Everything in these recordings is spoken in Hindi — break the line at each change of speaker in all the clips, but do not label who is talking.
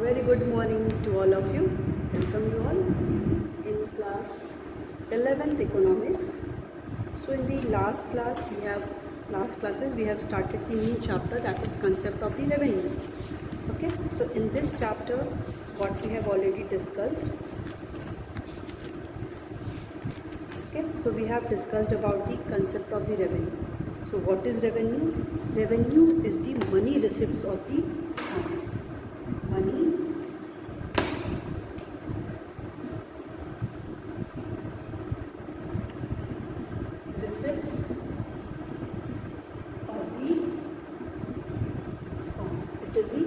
Very good morning to all of you. Welcome you all in class 11th economics. So in the last classes we have started the new chapter, that is concept of the revenue. Okay, so in this chapter what we have already discussed. Okay, so we have discussed about the concept of the revenue. So what is revenue? Revenue is the money receipts of the money receipts of the firm. It is the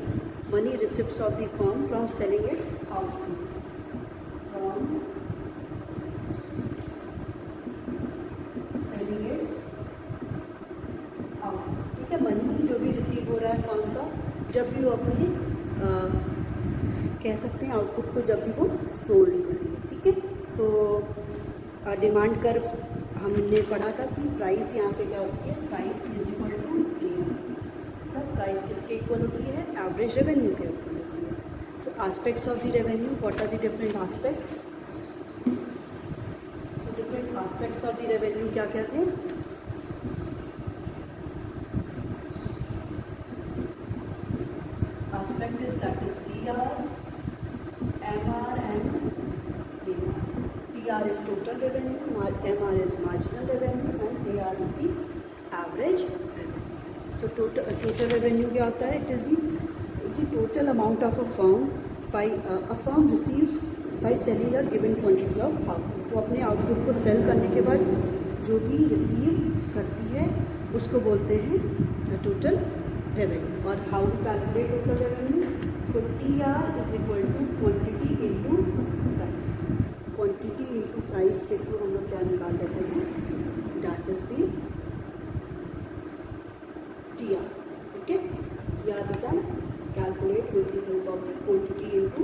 money receipts of the firm from selling its output. From selling its output. ठीक है, मनी जो भी रिसीव हो रहा है फर्म का, जब भी वो अपने कह सकते हैं आउटपुट को जब भी वो सोल्ड करेंगे. ठीक है, सो डिमांड कर्व हमने पढ़ा था कि प्राइस यहाँ पे क्या होती है, price is equal to sir price किसके इक्वल होती है, एवरेज रेवेन्यू के इक्वल होती है. So aspects of the revenue, what are the different aspects, different aspects of the revenue क्या क्या थे. Aspect is that is TR, MR and AR. TR is total revenue, MR is marginal revenue and AR is the average revenue. So total revenue क्या होता है? It is the total amount of a firm by a firm receives by selling a given quantity of output. वो अपने आउटपुट को सेल करने के बाद जो भी रिसीव करती है उसको बोलते हैं टोटल revenue. और how to calculate total revenue? So TR is equal to quantity into price. Quantity into price के थ्रू हम लोग क्या निकाल लेते हैं, that is the TR. Okay, TR we can calculate with the help of the quantity into.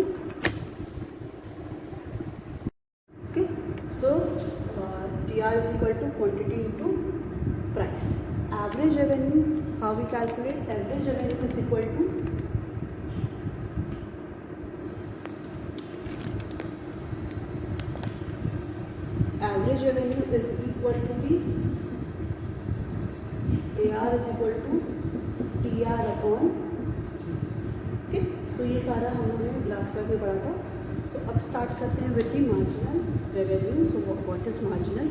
Okay, so TR is equal to quantity into price. Average revenue, how we calculate? Average revenue is equal to average revenue is equal to the AR is equal to TR upon. Okay, so ये सारा हम लोगों ने लास्ट क्लास में पढ़ा था. So अब स्टार्ट करते हैं with the marginal revenue. So what is marginal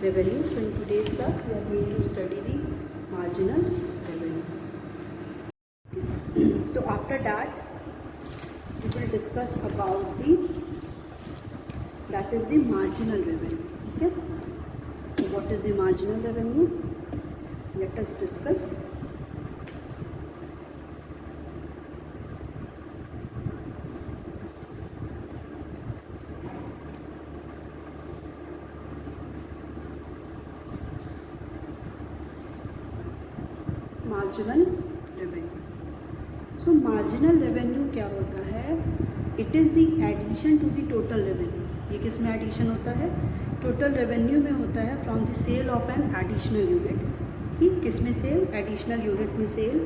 revenue? So in today's class we are going to study the marginal revenue. So after that we will discuss about that is the marginal revenue. Okay, so what is the marginal revenue? Let us discuss. Marginal revenue. So marginal revenue क्या होता है? It is the addition to the total revenue. ये किस में एडिशन होता है? टोटल रेवेन्यू में होता है from the sale of an additional unit. ठीक, किस में सेल? एडिशनल यूनिट में सेल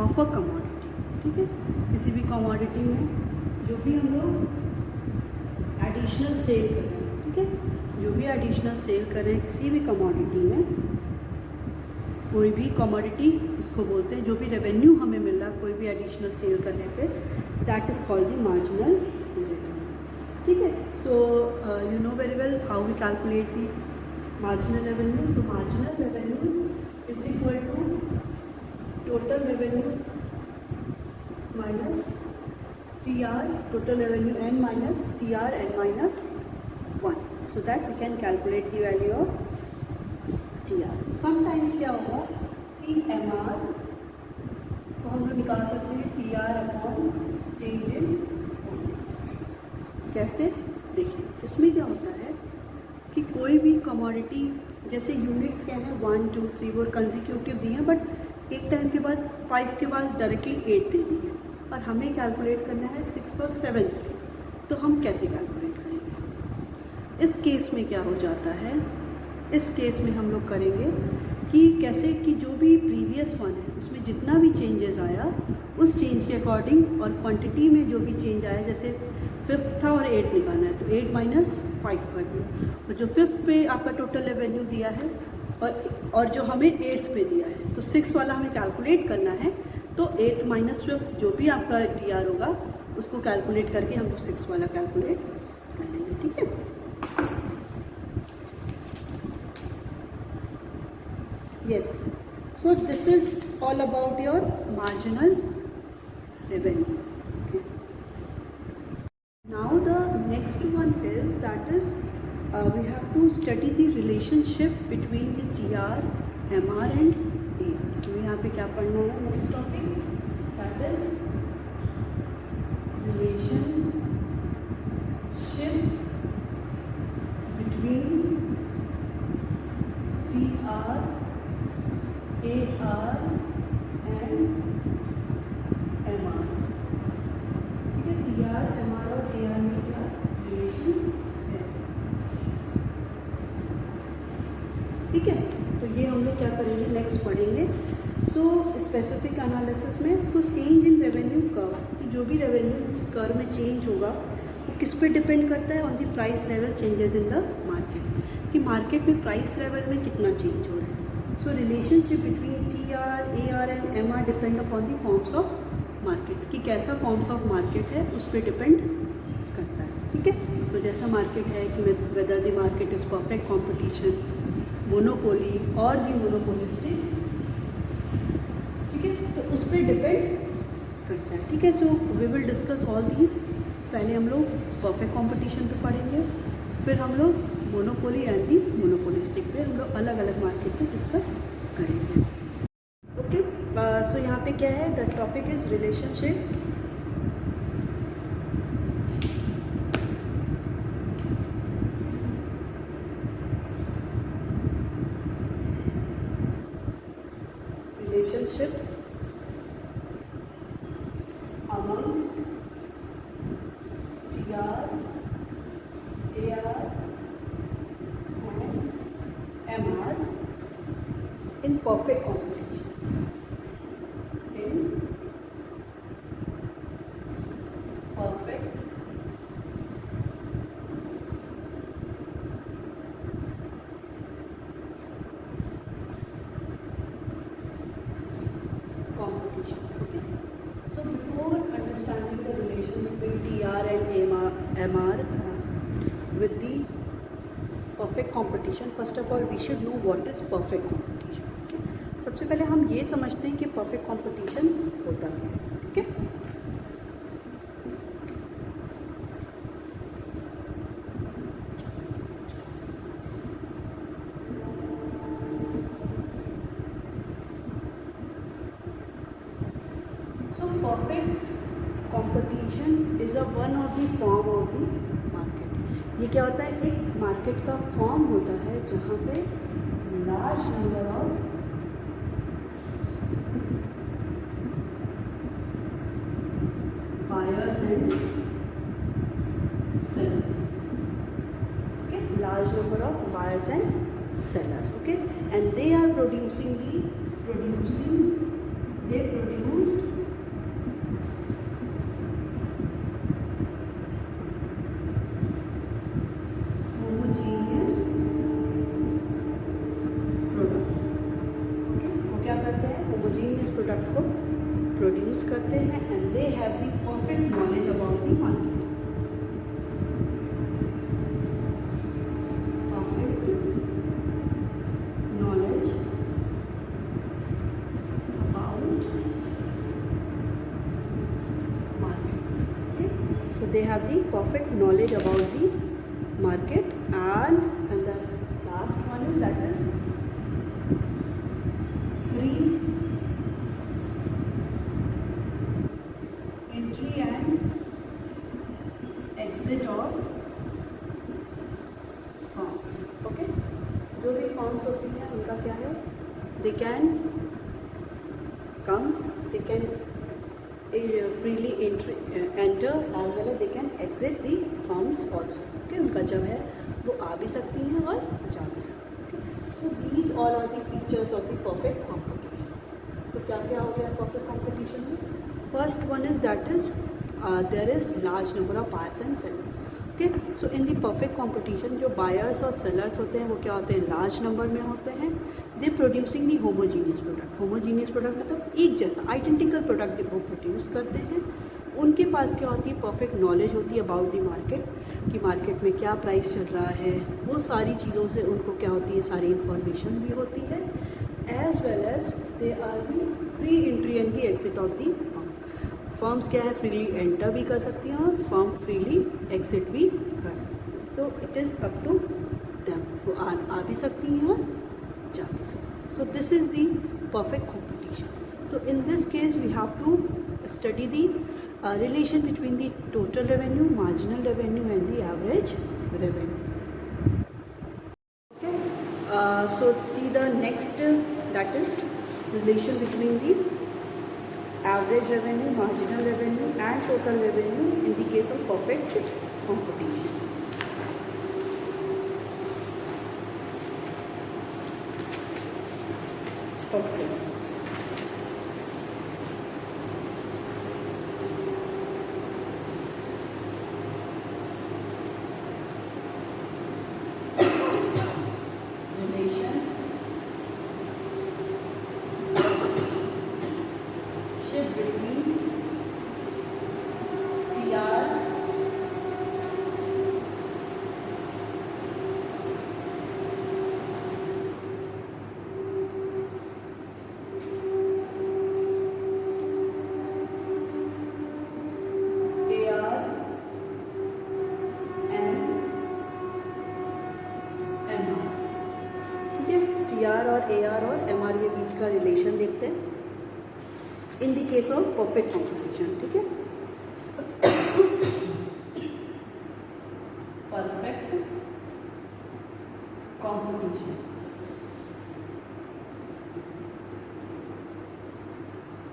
ऑफ अ कमोडिटी. ठीक है, किसी भी कमोडिटी में जो भी हम लोग एडिशनल सेल करें, ठीक है, जो भी एडिशनल सेल करें किसी भी कमोडिटी में, कोई भी कमोडिटी इसको बोलते हैं, जो भी रेवेन्यू हमें मिल रहा है कोई भी एडिशनल सेल करने पे, that is called the marginal revenue. ठीक है, so you know very well how we calculate the marginal revenue. So marginal revenue is equal to total revenue minus TR, total revenue n minus TR n minus 1. So that we can calculate the value of TR. Sometimes क्या होगा कि MR को हम लोग निकाल सकते हैं TR upon change in quantity. कैसे? देखिए, इसमें क्या होता है कि कोई भी कमोडिटी, जैसे यूनिट्स क्या है 1 2 3 4 कंसिक्यूटिव दी हैं, बट एक टाइम के बाद 5 के बाद डायरेक्टली 8 दे दी है और हमें कैलकुलेट करना है 6 और 7 पे. तो हम कैसे कैलकुलेट करेंगे? इस केस में क्या हो जाता है, इस केस में हम लोग करेंगे कि कैसे कि जो भी प्रीवियस वन है उसमें जितना भी चेंजेस आया उस चेंज के अकॉर्डिंग, और क्वांटिटी में जो भी चेंज आया, जैसे 5th था और 8 निकालना है तो 8 माइनस 5 कर दिया, तो जो 5th पे आपका टोटल रेवेन्यू दिया है और जो हमें 8th पे दिया है, तो 6 वाला हमें कैलकुलेट करना है, तो 8th माइनस 5th जो भी आपका TR होगा उसको कैलकुलेट करके हमको 6 वाला कैलकुलेट कर लेंगे, ठीक है। Yes, so this is all about your marginal revenue. Okay. Now the next one is we have to study the relationship between the TR, MR and AR. तो यहाँ पे क्या पढ़ना है next topic, that is relationship between TR, AR and MR. ठीक है, TR, MR और AR में क्या रिलेशन है, ठीक है। तो ये हम लोग क्या करेंगे, नेक्स्ट पढ़ेंगे। सो स्पेसिफिक एनालिसिस में, so change in revenue curve, कि जो भी रेवेन्यू कर्व में चेंज होगा वो किस पे डिपेंड करता है, on the price level changes in the market, कि मार्केट में प्राइस लेवल में कितना चेंज हो रहा है। So relationship between TR, AR and MR depend upon the forms of market, कि कैसा फॉर्म्स ऑफ मार्केट है उस पर डिपेंड करता है, ठीक है। तो जैसा मार्केट है कि whether the market is perfect competition, monopoly और दी मोनोपोलिस्टिक, ठीक है, तो उस पर डिपेंड करता है, ठीक है। So we will discuss all these. पहले हम लोग परफेक्ट कंपटीशन पे पढ़ेंगे, फिर हम लोग मोनोपोली एंड दी मोनोपोलिस्टिक पे हम लोग अलग अलग मार्केट पे डिस्कस करेंगे, ओके। सो यहाँ पे क्या है, the topic is relationship among TR, AR and MR in perfect competition. In perfect competition. Okay. So before understanding the relation between TR and MR with the perfect competition, first of all we should know what is perfect competition. Okay. सबसे पहले हम ये समझते हैं कि perfect competition होता क्या है, ठीक है। Perfect competition is a one of the form of the market. ये क्या होता है, एक मार्केट का फॉर्म होता है जहाँ पे large number of buyers and sellers, okay, large number of buyers and sellers, okay, and they are they produce product को प्रोड्यूस करते हैं, and they have the perfect knowledge about the market, perfect knowledge about market, okay. So they have the perfect knowledge about the market, and the last one is that is free exit of firms, okay. जो भी फॉर्म्स होती हैं उनका क्या है, they can come, they can freely enter as well as they can exit the firms also, okay. उनका जब है वो आ भी सकती हैं और जा भी सकती हैं, okay. So these all are the features of the perfect competition. तो क्या क्या हो गया perfect competition में? First one is that is there is large number of buyers and sellers. Okay, so in the perfect competition जो buyers और sellers होते हैं वो क्या होते हैं, large number में होते हैं. They producing the homogeneous product. Homogeneous product मतलब एक जैसा identical product वो produce करते हैं. उनके पास क्या होती है, परफेक्ट नॉलेज होती है अबाउट द मार्केट, कि मार्केट में क्या प्राइस चल रहा है, वो सारी चीज़ों से उनको क्या होती है, सारी इन्फॉर्मेशन भी होती है. As well as they are the free entry and the exit of the firm. Firms क्या है, फ्रीली एंटर भी कर सकती हैं और फर्म फ्रीली एग्जिट भी कर सकती हैं. So it is up to them, वो आ भी सकती हैं और जा भी सकती हैं. So this is the perfect competition. So in this case we have to study the relation between the total revenue, marginal revenue and the average revenue. Okay, so see the next that is relation between the average revenue, marginal revenue and total revenue in the case of perfect competition. Okay. TR और AR और MR के बीच का रिलेशन देखते हैं in the case of perfect competition. ठीक है, परफेक्ट कॉम्पिटिशन.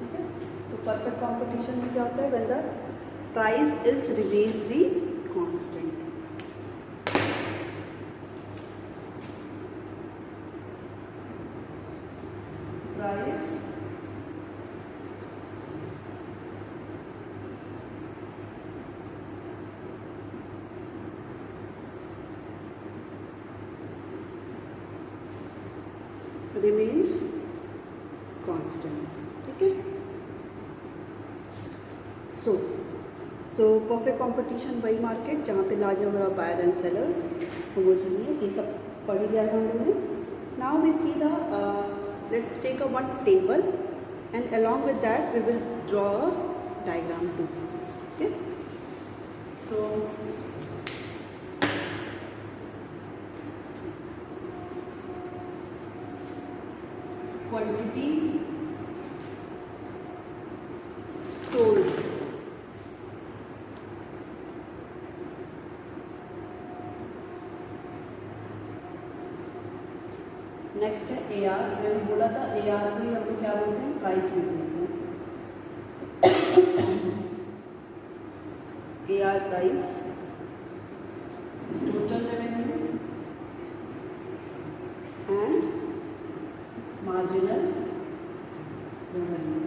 ठीक है, तो परफेक्ट कॉम्पिटिशन में क्या होता है, when the price is remains the constant. Price remains constant. ठीक है, so perfect competition वही मार्केट जहाँ पे large number of buyer and sellers, homogeneous, ये सब पढ़ लिया है हम लोगों ने. Now we see the let's take a one table and along with that we will draw a diagram too. Okay, so quantity sold, next है AR. मैंने बोला था AR को ही हम लोग क्या बोलते हैं, प्राइस भी बोलते हैं. AR price, total revenue and marginal revenue.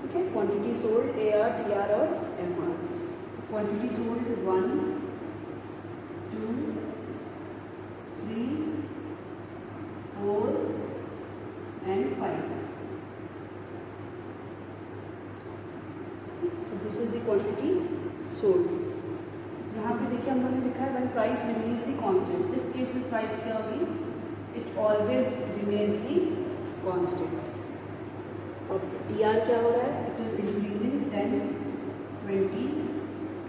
ठीक है, क्वांटिटी सोल्ड AR, TR और MR. Quantity sold 1, 2, 3, 4 and 5. So this is the quantity sold. यहाँ पे देखिए हम लोगों ने लिखा है when price remains the constant. इस केस में प्राइस क्या होगी, it always remains the constant. और TR क्या हो रहा है, it is increasing 10, 20,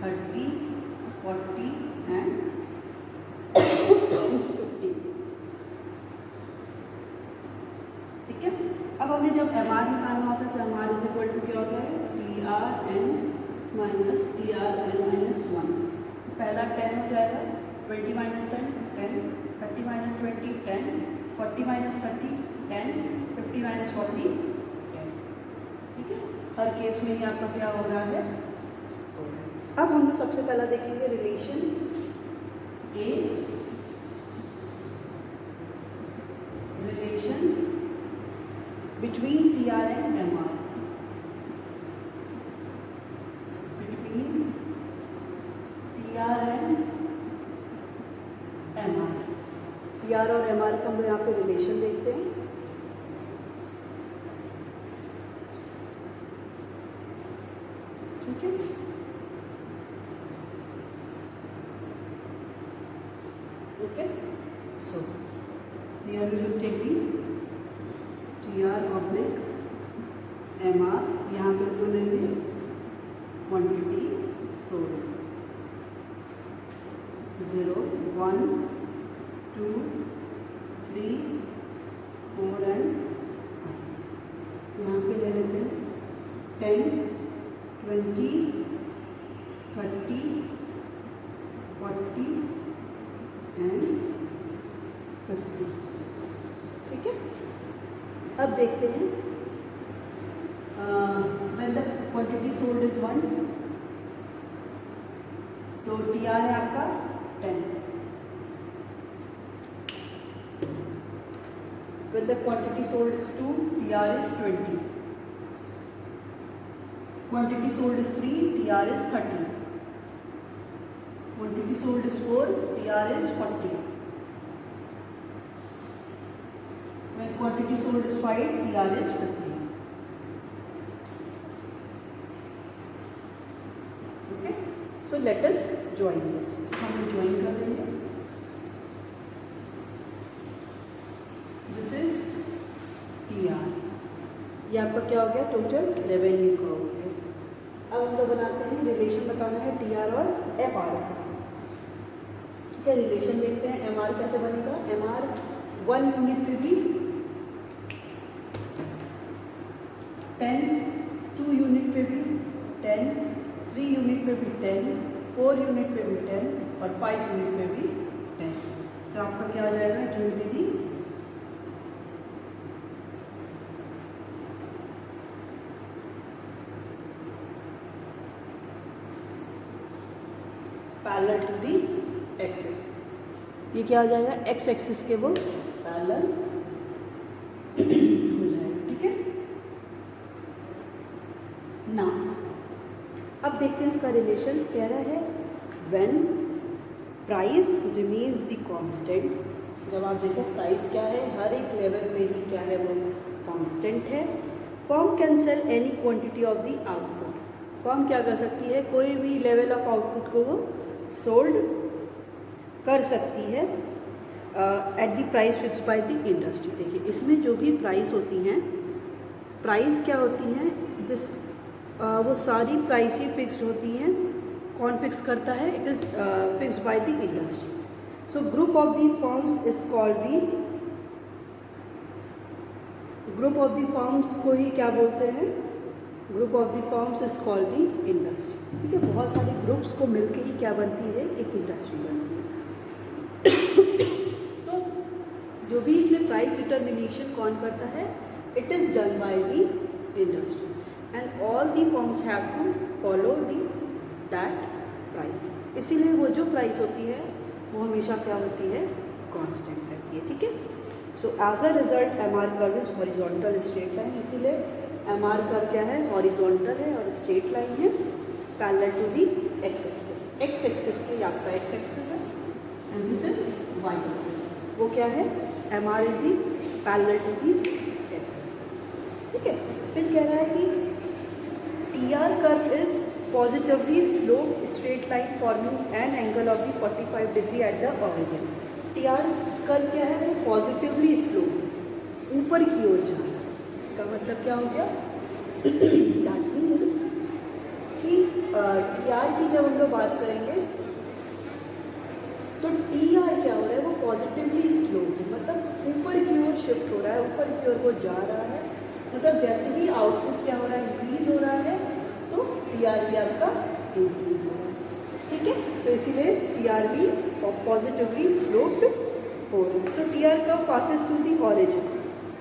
30, 40 and 50. ठीक है, अब हमें जब MR निकालना होता है तो MR इज इक्वल टू क्या होता है, TRN माइनस TRN माइनस 1. पहला 10 हो जाएगा, 20 माइनस 10 10, 30 माइनस 20 10, 40 माइनस 30 10, 50 माइनस 40 10. ठीक है, हर केस में ही आपका क्या हो रहा है. अब हम लोग सबसे पहला देखेंगे relation A between TR and MR, between TR and MR, TR और MR का हम यहाँ पे रिलेशन देखते हैं। ठीक है, okay. So here we will take the TR oblique MR, यहाँ पे तो लेंगे क्वांटिटी सोल्ड 0, 1, 2, 3, 4 एंड 5। यहाँ पे ले लेते हैं 10, 20, 30, 40 एंड 50। ठीक है, अब देखते हैं when the quantity sold is 1, तो TR है आपका 10। When the quantity sold is 2, TR is 20. Quantity sold is 3, TR is 30. Quantity sold is 4, TR is 40. When quantity sold is 5, TR is 50. Okay, so let us join this. इसको हम join कर देंगे। This is TR, ये आपका क्या हो गया, टोटल रेवेन्यू का हो गया। अब हम लोग बनाते हैं, रिलेशन बताना है TR और MR का। ठीक है, रिलेशन देखते हैं। MR कैसे बनेगा, MR 1 यूनिट पे भी 10, 2 यूनिट पे भी 10, 3 यूनिट पे भी 10, 4 यूनिट पे भी 10 और 5 यूनिट पे भी 10। तो आपका क्या आ जाएगा, it will be the parallel to the x axis. ये क्या हो जाएगा, एक्स एक्सिस के वो पैरेलल हो जाएगा। ठीक है ना, अब देखते हैं इसका रिलेशन। कह रहा है when price remains the constant. जब आप देखो प्राइस क्या है, हर एक लेवल में ही क्या है, वो कांस्टेंट है। Firm can sell any quantity of the output. Firm क्या कर सकती है, कोई भी लेवल ऑफ आउटपुट को वो सोल्ड कर सकती है at the price fix by the industry. देखिए इसमें जो भी प्राइस होती हैं, प्राइस क्या होती हैं, दिस वो सारी प्राइस ही फिक्स्ड होती हैं। कौन फिक्स करता है, it is fixed by the industry. So group of the firms is called the, group of the firms को ही क्या बोलते हैं, group of the firms is called the industry. ठीक है, बहुत सारे ग्रुप्स को मिलके ही क्या बनती है, एक इंडस्ट्री बनती है। तो जो भी इसमें प्राइस डिटर्मिनेशन कौन करता है, it is done by the industry and all the firms have to follow the that price. इसीलिए वो जो प्राइस होती है वो हमेशा क्या होती है, कांस्टेंट रहती है। ठीक है, so as a result MR curve is horizontal straight line. इसीलिए MR कर्व क्या है, हॉरिजॉन्टल है और स्ट्रेट लाइन है, parallel to the x axis. X axis के आपका एक्स एक्सिस है and this is y axis. वो क्या है, MR is the parallel to the x axis. ठीक है, फिर कह रहा है कि TR curve is positively slope straight line forming an angle of the 45 degree at the origin. TR curve क्या है, वो पॉजिटिवली स्लोप ऊपर की ओर जा रहा है। इसका मतलब क्या हो गया, दैट मीन्स कि TR की जब हम लोग बात करेंगे तो TR क्या हो रहा है, वो पॉजिटिवली स्लोप, मतलब ऊपर की ओर शिफ्ट हो रहा है, ऊपर की ओर वो जा रहा है। मतलब जैसे ही आउटपुट क्या हो रहा है, इंक्रीज हो रहा है, तो TR भी आपका इंक्रीज हो रहा है। ठीक है, तो इसीलिए TR भी पॉजिटिवली स्लोप्ड हो रहा है। सो TR का पासेस थ्रू दी ऑरिजिन,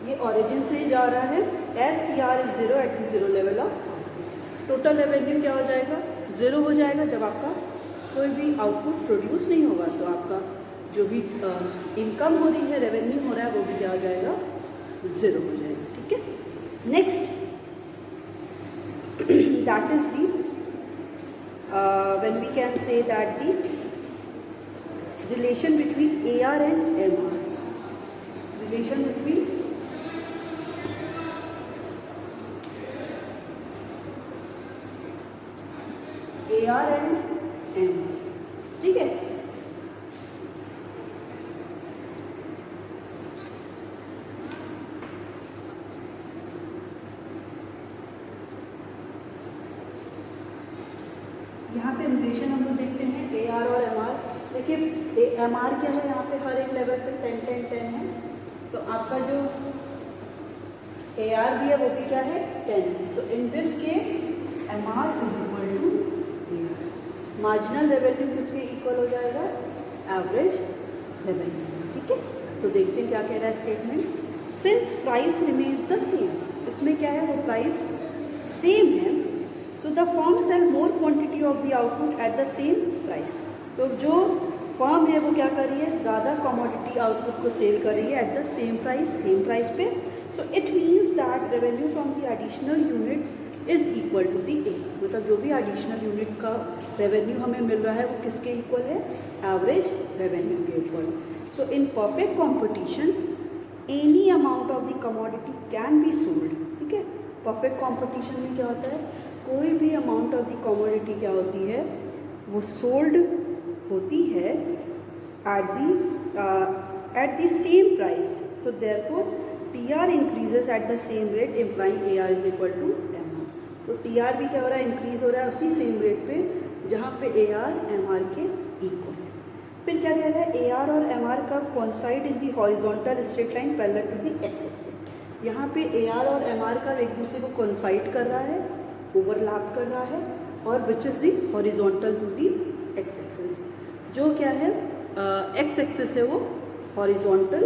ये ऑरिजिन से ही जा रहा है। As TR is 0 at the 0 level of total revenue क्या हो जाएगा, 0 हो जाएगा। जब आपका कोई भी आउटपुट प्रोड्यूस नहीं होगा तो आपका जो भी इनकम हो रही है, रेवेन्यू हो रहा है, वो भी क्या हो जाएगा, 0 हो जाएगा। ठीक है, Next, that is the when we can say that the relation between AR and MR, relation between AR and MR, ठीक है। यहाँ पे रिलेशन हम लोग देखते हैं AR और MR। देखिए MR क्या है, यहाँ पे हर एक लेवल पे 10 10 10 है, तो आपका जो AR भी है वो भी क्या है 10 है। तो in this case MR is equal to AR। Marginal revenue किसके इक्वल हो जाएगा, एवरेज रेवेन्यू, ठीक है। तो देखते हैं क्या कह रहा है statement. Since price remains the same, इसमें क्या है वो प्राइस सेम है, so the firm sell more quantity of the output at the same price. तो जो फर्म है वो क्या कर रही है, ज़्यादा कमोडिटी आउटपुट को सेल कर रही है एट द सेम प्राइस पे। So it means that revenue from the additional unit is equal to the A, मतलब जो भी एडिशनल यूनिट का रेवेन्यू हमें मिल रहा है वो किसके इक्वल है, एवरेज रेवेन्यू के equal. So in perfect competition any amount of the commodity can be sold, ठीक है। परफेक्ट कॉम्पिटिशन में क्या होता है, कोई भी अमाउंट ऑफ द कमोडिटी क्या होती है, वो सोल्ड होती है at the same price. So therefore TR increases at the same rate implying AR is equal to MR। तो TR भी क्या हो रहा है, इंक्रीज हो रहा है उसी सेम रेट पे जहाँ पे AR MR के इक्वल है। फिर क्या कह रहा है, AR और MR का coincide in the horizontal straight line parallel to the x axis. यहाँ पे AR और MR का एक दूसरे को कोइंसाइड कर रहा है, ओवरलैप कर रहा है, और which is the horizontal to the x axis. जो क्या है एक्स एक्सिस है वो हॉरिजॉन्टल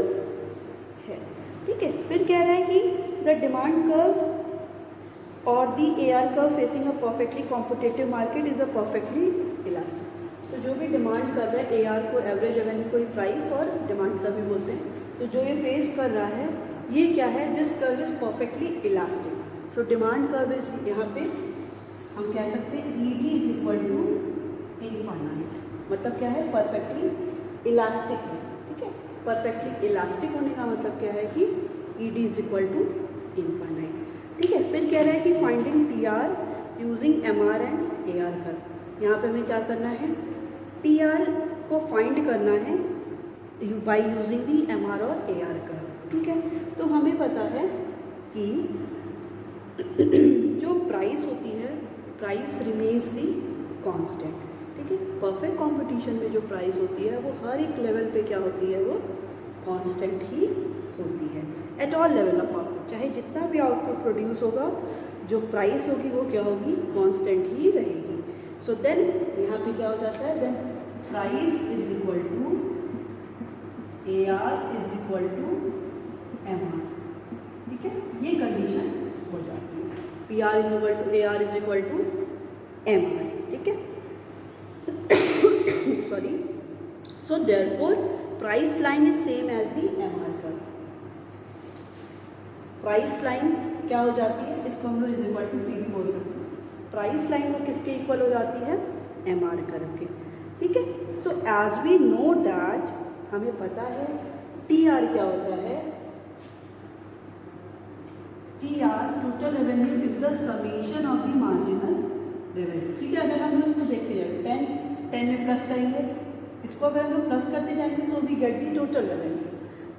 है, ठीक है। फिर कह रहा है कि द डिमांड कर्व और the AR curve facing a perfectly competitive market is a perfectly elastic. तो जो भी डिमांड कर रहा है AR को, एवरेज रेवेन्यू को प्राइस और डिमांड का भी बोलते हैं, तो जो ये फेस कर रहा है ये क्या है, this curve is perfectly elastic. So demand curve is, यहाँ पे हम कह सकते हैं ED is equal to infinite, मतलब क्या है, परफेक्टली इलास्टिक है, ठीक है। परफेक्टली इलास्टिक होने का मतलब क्या है कि ED is equal to infinite, ठीक है। फिर कह रहा है कि finding TR using MR and AR curve. यहाँ पे हमें क्या करना है, TR को फाइंड करना है बाई यूजिंग दी MR और AR कर्व, ठीक है। तो हमें पता है कि जो प्राइस होती है, प्राइस रिमेन्स दी कांस्टेंट, ठीक है। परफेक्ट कंपटीशन में जो प्राइस होती है वो हर एक लेवल पे क्या होती है, वो कांस्टेंट ही होती है at all level of output. चाहे जितना भी आउटपुट प्रोड्यूस होगा, जो प्राइस होगी वो क्या होगी, कांस्टेंट ही रहेगी। सो देन यहाँ पे क्या हो जाता है, then price is equal to AR is equal to MR, ठीक है। ये कंडीशन हो जाती है, PR is equal to AR is equal to MR, ठीक है। Sorry. So therefore price line is same as the MR curve. Price line क्या हो जाती है, इसको हम लोग इज इक्वल टू PV बोल सकते हैं। प्राइस लाइन वो किसके इक्वल हो जाती है, MR कर्व के, ठीक है। So as we know that, हमें पता है TR क्या होता है, TR total revenue is the summation of the marginal revenue, ठीक है। अगर हम इसको देखते जाए 10 में प्लस करेंगे, इसको अगर हम लोग प्लस करते जाएंगे so we get the total revenue,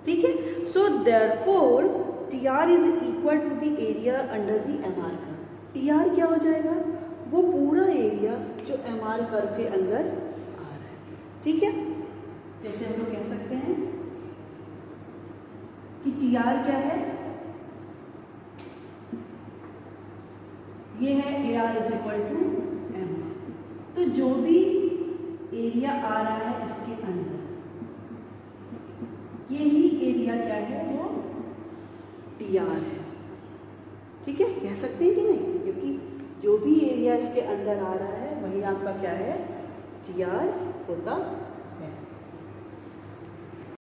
ठीक है। So therefore TR is equal to the area under the MR curve. TR क्या हो जाएगा, वो पूरा एरिया जो MR कर्व के अंदर आ रहा है, ठीक है। जैसे हम लोग कह सकते हैं कि TR क्या है, ये है AR is equal to MR। तो जो भी एरिया आ रहा है इसके अंदर, यही एरिया क्या है, वो TR है, ठीक है। कह सकते हैं कि नहीं, क्योंकि जो भी एरिया इसके अंदर आ रहा है वही आपका क्या है, TR होता